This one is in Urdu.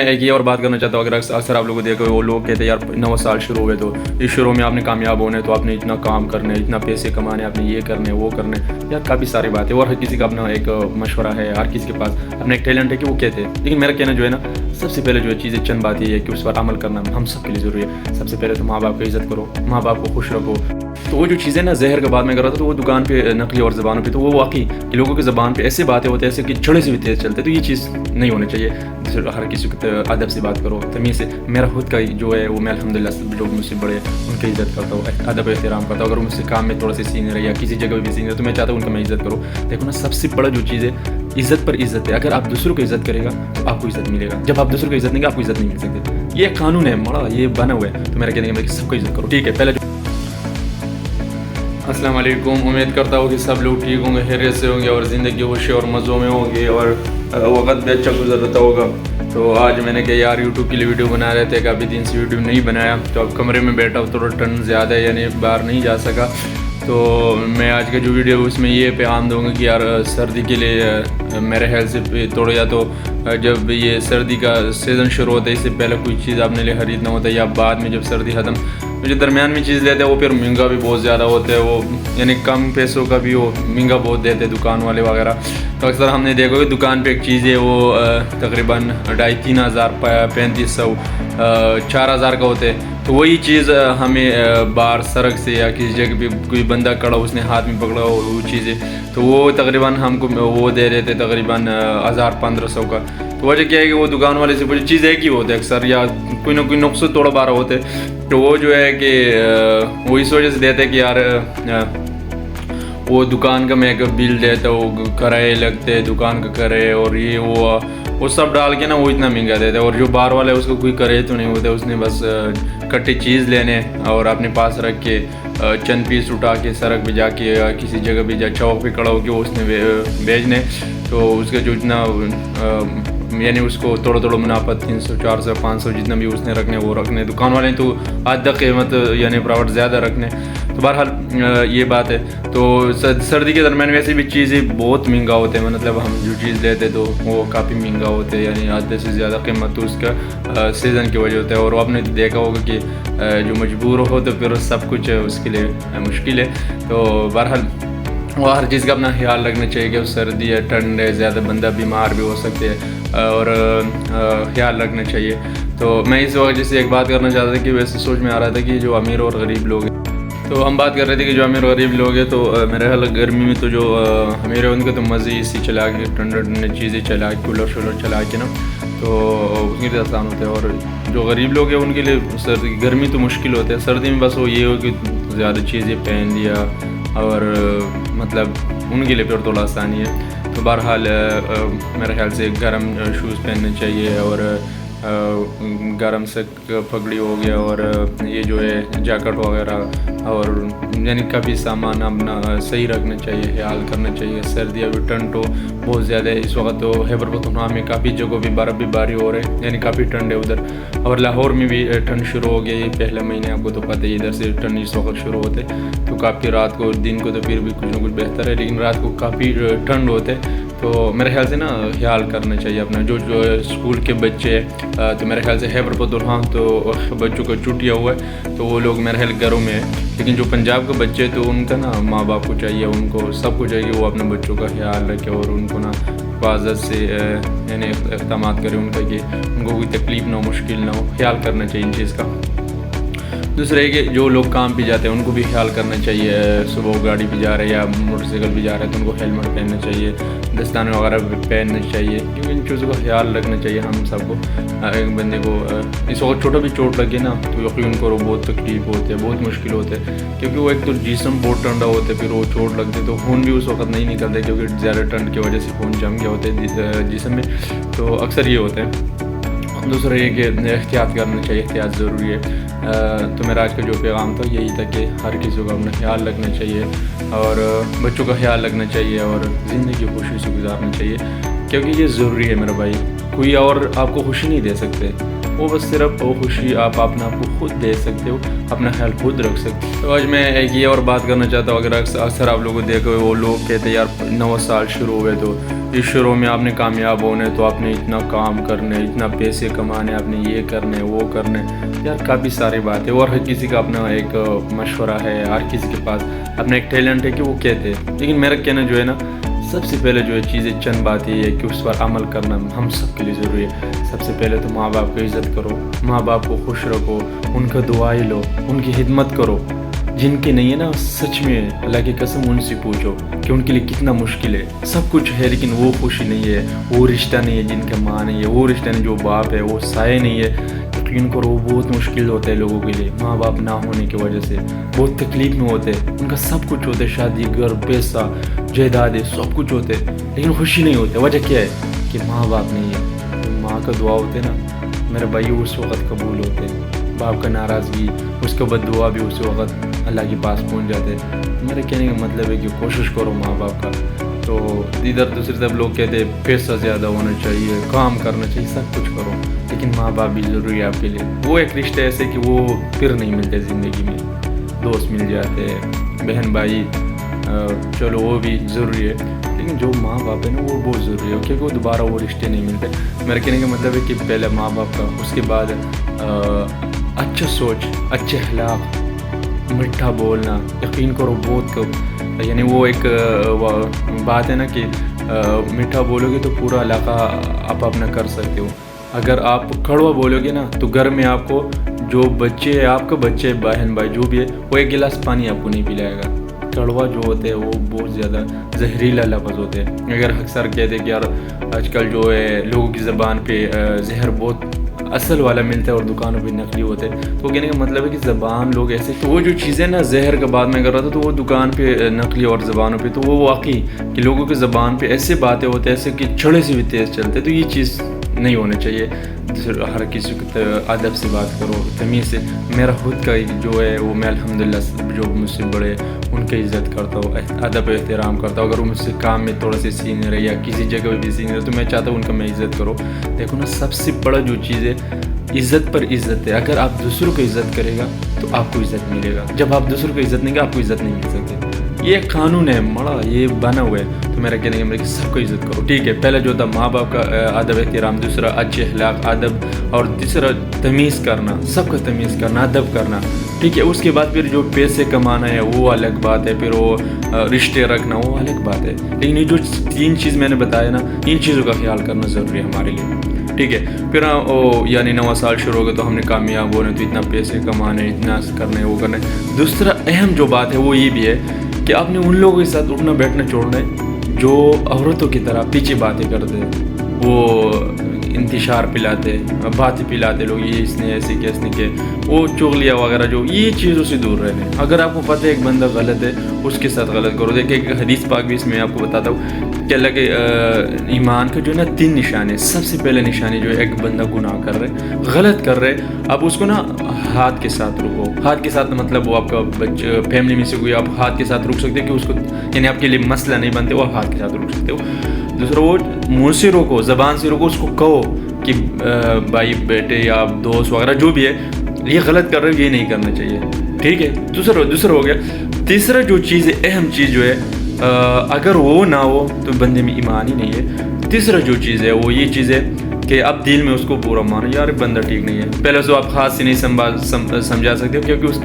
ایک یہ اور بات کرنا چاہتا ہوں، اگر اکثر آپ لوگوں کو دیکھو وہ لوگ کہتے ہیں یار نوا سال شروع ہوئے تو اس شروع میں آپ نے کامیاب ہونے تو آپ نے اتنا کام کرنے، اتنا پیسے کمانے، آپ نے یہ کرنے وہ کرنے، یار کافی ساری باتیں، اور ہر کسی کا اپنا ایک مشورہ ہے، ہر کسی کے پاس اپنا ایک ٹیلنٹ ہے کہ وہ کہتے ہیں. لیکن میرا کہنا جو ہے نا، سب سے پہلے جو ہے چیزیں چند بات یہ ہے کہ اس پر عمل کرنا ہم سب کے لیے ضروری ہے. سب سے پہلے تو ماں باپ کی عزت کرو، ماں باپ کو خوش رکھو. تو وہ جو چیزیں نا زہر کا بات میں کر رہا تھا، تو وہ دکان پہ نقلی اور زبانوں پہ، تو وہ واقعی کہ لوگوں کی زبان پہ ایسے باتیں ہوتے ہیں ایسے کہ چھڑے سے بھی تیز چلتے، تو یہ چیز نہیں ہونا چاہیے. ہر کسی کو ادب سے بات کرو، تمیز سے. میرا خود کا جو ہے وہ میں الحمدللہ سب لوگ مجھ سے بڑے ان کی عزت کرتا ہوں، ادب و احترام کرتا ہوں. اگر مجھ سے کام میں تھوڑا سا سینئر ہے یا کسی جگہ بھی سینئر ہے تو میں چاہتا ہوں ان کا میں عزت کروں. دیکھو نا، سب سے بڑا جو چیز ہے عزت پر عزت ہے. اگر آپ دوسروں کو عزت کرے گا تو آپ کو عزت ملے گا، جب آپ دوسروں کو عزت نہیں گے آپ کو عزت نہیں مل سکتی. یہ قانون ہے مڑا، یہ بنا ہوا ہے. تو میرا کہنے کا سب کو عزت کرو. ٹھیک ہے. پہلے السلام علیکم. امید کرتا ہوں کہ سب لوگ ٹھیک ہوں گے، خیریت سے ہوں گے اور زندگی خوشی اور مزوں میں ہوں گے اور وقت بھی اچھا گزر رہتا ہوگا. تو آج میں نے کہا یار یوٹیوب کے لیے ویڈیو بنا رہے تھے، کافی دن سے ویڈیو نہیں بنایا. تو اب کمرے میں بیٹھا ہوں، تھوڑا ٹھنڈ زیادہ ہے یعنی باہر نہیں جا سکا. تو میں آج کا جو ویڈیو اس میں یہ پیغام دوں گا کہ یار سردی کے لیے میرے خیال سے تھوڑا، یا تو جب یہ سردی کا سیزن شروع ہوتا ہے اس سے پہلے کوئی چیز آپ نے لیے خریدنا ہوتا ہے، یا بعد میں جب سردی ختم جو درمیان میں چیز لیتے ہیں وہ پھر مہنگا بھی بہت زیادہ ہوتا ہے، وہ یعنی کم پیسوں کا بھی وہ مہنگا بہت دیتے ہیں دکان والے وغیرہ. تو اکثر ہم نے دیکھا کہ دکان پہ ایک چیز ہے وہ تقریباً 2500 3500 4000 کا ہوتے ہیں. تو وہی چیز ہمیں باہر سڑک سے یا کسی جگہ پہ کوئی بندہ کڑا اس نے ہاتھ میں پکڑا وہ چیزیں، تو وہ تقریباً ہم کو وہ دے دیتے تقریباً 1500 کا. تو وجہ کیا ہے کہ وہ دکان والے سے پوچھی چیز ایک ہی ہوتے اکثر، یا کوئی نہ کوئی نقص تھوڑا بارہ ہوتے. تو وہ جو ہے کہ وہ اس وجہ سے دیتے کہ یار وہ دکان کا میں بل دیتا، وہ کرائے لگتے دکان کا کرائے اور یہ وہ سب ڈال کے نا وہ اتنا مہنگا دیتا ہے. اور جو باہر والے اس کو کوئی کرے تو نہیں ہوتا، اس نے بس کٹی چیز لینے اور اپنے پاس رکھ کے چند پیس اٹھا کے سڑک پہ جا کے کسی جگہ پہ جا چوک پہ کھڑا ہو کے وہ اس نے بیچنے. تو اس کا جو اتنا یعنی اس کو تھوڑا منافع 300 400 500 جتنا بھی اس نے رکھنے وہ رکھنے. دکان والے تو آدھا قیمت یعنی پروفٹ زیادہ رکھنے. تو بہرحال یہ بات ہے. تو سردی کے درمیان ویسے بھی چیزیں بہت مہنگا ہوتے ہیں، مطلب ہم جو چیز لیتے تو وہ کافی مہنگا ہوتے ہیں، یعنی آدھے سے زیادہ قیمت تو اس کا سیزن کی وجہ ہوتا ہے. اور آپ نے دیکھا ہوگا کہ جو مجبور ہو تو پھر سب کچھ اس کے لیے مشکل ہے. تو بہرحال وہ ہر چیز کا اپنا خیال رکھنا چاہیے کہ سردی ہے ٹھنڈ ہے زیادہ بندہ بیمار بھی ہو سکتے ہیں اور خیال رکھنا چاہیے. تو میں اس وجہ سے ایک بات کرنا چاہتا تھا کہ ویسے سوچ میں آ رہا تھا کہ جو امیر اور غریب لوگ ہیں، تو ہم بات کر رہے تھے کہ جو امیر اور غریب لوگ ہیں تو میرے خیال گرمی میں تو جو امیر ہے ان کے تو مزے اسی چلا کے ٹھنڈ چیزیں چلا کے کولر شولر چلا کے نا، تو ان کے لیے آسان ہوتا ہے. اور جو غریب لوگ ہیں ان کے لیے گرمی تو مشکل ہوتا ہے. سردی میں بس وہ یہ ہو کہ زیادہ چیزیں پہن لیا اور مطلب ان کے لیے پھر تھوڑا آسانی ہے. تو بہرحال میرے خیال سے گرم شوز پہننے چاہیے اور گرم سے پگڑی ہو گیا اور یہ جو ہے جیکٹ وغیرہ اور یعنی کافی سامان اپنا صحیح رکھنا چاہیے، خیال کرنا چاہیے. سردی ابھی ٹھنڈ تو بہت زیادہ ہے اس وقت. تو خیبر پختونخوا میں کافی جگہوں پہ برف بھی باری ہو رہے ہیں، یعنی کافی ٹھنڈ ہے ادھر. اور لاہور میں بھی ٹھنڈ شروع ہو گئی پہلے مہینے، آپ کو تو پتہ ہی ادھر سے ٹھنڈ اس وقت شروع ہوتے. تو کافی رات کو، دن کو تو پھر بھی کچھ نہ کچھ بہتر ہے لیکن رات کو کافی ٹھنڈ ہوتے. تو میرے خیال سے نا خیال کرنا چاہیے اپنا. جو اسکول کے بچے تو میرے خیال سے خیبر پختونخوا تو بچوں کو چھٹیاں ہوا ہے تو وہ لوگ میرے خیال گھروں میں ہے. لیکن جو پنجاب کے بچے تو ان کا نا ماں باپ کو چاہیے، ان کو سب کو چاہیے کہ وہ اپنے بچوں کا خیال رکھے اور ان کو نا حفاظت سے یعنی اقدامات کرے ان کا کہ ان کو کوئی تکلیف نہ ہو، مشکل نہ ہو. خیال کرنا چاہیے ان چیز کا. دوسرا ہے کہ جو لوگ کام پہ جاتے ہیں ان کو بھی خیال کرنا چاہیے. صبح گاڑی پہ جا رہے ہیں یا موٹر سائیکل پہ جا رہے ہیں تو ان کو ہیلمٹ پہننا چاہیے، دستانے وغیرہ پہننا چاہیے، کیونکہ ان چیزوں کا خیال رکھنا چاہیے ہم سب کو. ایک بندے کو اس وقت چھوٹا بھی چوٹ لگے نا تو یقین کرو بہت تکلیف ہوتے ہیں، بہت مشکل ہوتے ہیں، کیونکہ وہ ایک تو جسم بہت ٹھنڈا ہوتا ہے، پھر وہ چوٹ لگتے تو خون بھی اس وقت نہیں نکلتا کیونکہ زیادہ ٹھنڈ کی وجہ سے خون جم گیا ہوتا ہے جسم میں. تو اکثر یہ ہوتا ہے. دوسرا یہ کہ احتیاط کرنا چاہیے، احتیاط ضروری ہے. تو میرا آج کا جو پیغام تھا یہی تھا کہ ہر کسی کو اپنا خیال رکھنا چاہیے اور بچوں کا خیال رکھنا چاہیے اور زندگی خوشی سے گزارنا چاہیے، کیونکہ یہ ضروری ہے میرا بھائی. کوئی اور آپ کو خوشی نہیں دے سکتے، وہ بس صرف وہ خوشی آپ اپنے آپ کو خود دے سکتے ہو، اپنا خیال خود رکھ سکتے ہو. تو آج میں ایک یہ اور بات کرنا چاہتا ہوں. اگر اکثر آپ لوگوں کو دیکھو وہ لوگ کہتے ہیں یار نوا سال شروع ہوئے تو اس شروع میں آپ نے کامیاب ہونا ہے تو آپ نے اتنا کام کرنا ہے، اتنا پیسے کمانے، آپ نے یہ کرنا ہے وہ کرنا ہے، یار کافی ساری بات ہے. اور ہر کسی کا اپنا ایک مشورہ ہے، ہر کسی کے پاس اپنا ایک ٹیلنٹ ہے کہ وہ کہتے ہیں. لیکن میرا کہنا جو ہے نا، سب سے پہلے جو ہے چیزیں چند بات یہ ہے کہ اس پر عمل کرنا ہم سب کے لیے ضروری ہے. سب سے پہلے تو ماں باپ کو عزت کرو، ماں باپ کو خوش رکھو، ان کا دعائیں لو، ان کی خدمت کرو. جن کے نہیں ہے نا، سچ میں اللہ کی قسم ان سے پوچھو کہ ان کے لیے کتنا مشکل ہے. سب کچھ ہے لیکن وہ خوشی نہیں ہے، وہ رشتہ نہیں ہے جن کا ماں نہیں ہے، وہ رشتہ نہیں جو باپ ہے، وہ سایہ نہیں ہے. یقین کرو وہ بہت مشکل ہوتا ہے لوگوں کے لیے. ماں باپ نہ ہونے کی وجہ سے بہت تکلیف میں ہوتے ہیں. ان کا سب کچھ ہوتا ہے، شادی، گھر، پیسہ، جائیداد، سب کچھ ہوتے ہیں، لیکن خوشی نہیں ہوتی. وجہ کیا ہے؟ کہ ماں باپ نہیں ہے. تو ماں کا دعا ہوتے نا میرے بھائی اس وقت قبول ہوتے ہیں. باپ کا ناراضگی، اس کا بد دعا بھی اس وقت اللہ کے پاس پہنچ جاتے ہیں. میرے کہنے کا مطلب ہے کہ کوشش کرو ماں باپ کا. تو ادھر دوسری طرف لوگ کہتے ہیں پیسہ زیادہ ہونا چاہیے، کام کرنا چاہیے، سب کچھ کرو، لیکن ماں باپ بھی ضروری ہے آپ کے لیے. وہ ایک رشتہ ایسے کہ وہ پھر نہیں ملتے زندگی میں. دوست مل جاتے ہیں، بہن بھائی، چلو وہ بھی ضروری ہے، لیکن جو ماں باپ ہے نا وہ بہت ضروری ہے، کیونکہ وہ دوبارہ وہ رشتے نہیں ملتے. میرے کہنے کا مطلب ہے کہ پہلے ماں باپ کا، اس کے بعد اچھا سوچ، اچھے اخلاق، میٹھا بولنا. یقین کرو بہت کم، یعنی وہ ایک بات ہے نا کہ میٹھا بولو گے تو پورا علاقہ آپ اپنا کر سکتے ہو. اگر آپ کڑوا بولو گے نا تو گھر میں آپ کو جو بچے ہے، آپ کا بچے، بہن بھائی جو بھی ہے، وہ ایک گلاس پانی آپ کو نہیں پلائے گا. کڑوا جو ہوتے ہیں وہ بہت زیادہ زہریلا لفظ ہوتے ہیں. اگر اکثر کہتے ہیں کہ یار آج کل جو ہے لوگوں کی زبان پہ زہر بہت اصل والا ملتا ہے اور دکانوں پہ نقلی ہوتے ہیں، تو کہنے کا مطلب ہے کہ زبان لوگ ایسے، تو وہ جو چیزیں نا زہر کا بات میں کر رہا تھا، تو وہ دکان پہ نقلی اور زبانوں پہ، تو وہ واقعی کہ لوگوں کی زبان پہ ایسے باتیں ہوتے ہیں ایسے کہ چھڑے سے بھی تیز چلتے. تو یہ چیز نہیں ہونا چاہیے. ہر کسی کو ادب سے بات کرو، تمیز سے. میرا خود کا جو ہے وہ میں الحمدللہ جو مجھ سے بڑے ان کی عزت کرتا ہوں، ادب و احترام کرتا ہوں. اگر وہ مجھ سے کام میں تھوڑا سے سینئر ہے یا کسی جگہ پہ بھی سینئر ہے تو میں چاہتا ہوں ان کا میں عزت کروں. دیکھو نا، سب سے بڑا جو چیز ہے عزت پر عزت ہے. اگر آپ دوسروں کو عزت کرے گا تو آپ کو عزت ملے گا. جب آپ دوسروں کو عزت نہیں گے آپ کو عزت نہیں مل سکتی. یہ ایک قانون ہے مڑا، یہ بنا ہوا ہے. تو میرا کہنے کا سب کو عزت کرو. ٹھیک ہے، پہلے جو تھا ماں باپ کا ادب احترام، دوسرا اچھے اخلاق ادب، اور تیسرا تمیز کرنا، سب کا تمیز کرنا، ادب کرنا. ٹھیک ہے، اس کے بعد پھر جو پیسے کمانا ہے وہ الگ بات ہے، پھر وہ رشتے رکھنا وہ الگ بات ہے. لیکن یہ جو تین چیز میں نے بتایا نا، ان چیزوں کا خیال کرنا ضروری ہے ہمارے لیے. ٹھیک ہے، پھر یعنی نواں سال شروع ہوگا تو ہم نے کامیاب ہونا ہے، تو اتنا پیسے کمانے، اتنا کرنا ہے، وہ کرنا ہے. دوسرا اہم جو بات ہے وہ یہ بھی ہے کہ آپ نے ان لوگوں کے ساتھ اٹھنا بیٹھنا چھوڑنا ہے جو عورتوں کی طرح پیچھے باتیں کرتے ہیں، وہ انتشار پلاتے، باتیں پلاتے لوگ، یہ اس نے ایسے کیا، اس نے کیا، وہ چغلیاں وغیرہ، جو یہ چیزوں سے دور رہنے. اگر آپ کو پتہ ہے ایک بندہ غلط ہے اس کے ساتھ غلط کرو. دیکھیں ایک حدیث پاک بھی اس میں آپ کو بتاتا ہوں کہ اللہ کے ایمان کا جو ہے نا 3 نشانے. سب سے پہلے نشانے جو ہے ایک بندہ گناہ کر رہے، غلط کر رہے، اب اس کو نا ہاتھ کے ساتھ رکو. ہاتھ کے ساتھ مطلب وہ آپ کا فیملی میں سے کوئی آپ ہاتھ کے ساتھ رک سکتے کہ اس کو، یعنی آپ کے لیے مسئلہ نہیں بنتے، وہ ہاتھ کے ساتھ رک سکتے ہو. دوسرا وہ منہ سے روکو، زبان سے روکو، اس کو کہو کہ بھائی بیٹے یا دوست وغیرہ جو بھی ہے یہ غلط کر رہے ہو، یہ نہیں کرنا چاہیے. ٹھیک ہے، دوسرا ہو گیا. تیسرا جو چیز ہے، اہم چیز جو ہے، اگر وہ نہ ہو تو بندے میں ایمان ہی نہیں ہے. تیسرا جو چیز ہے وہ یہ چیز ہے کہ آپ دل میں اس کو برا مانو، یار بندہ ٹھیک نہیں ہے. پہلے تو آپ خاص سے نہیں سمجھا سکتے ہو کیونکہ اس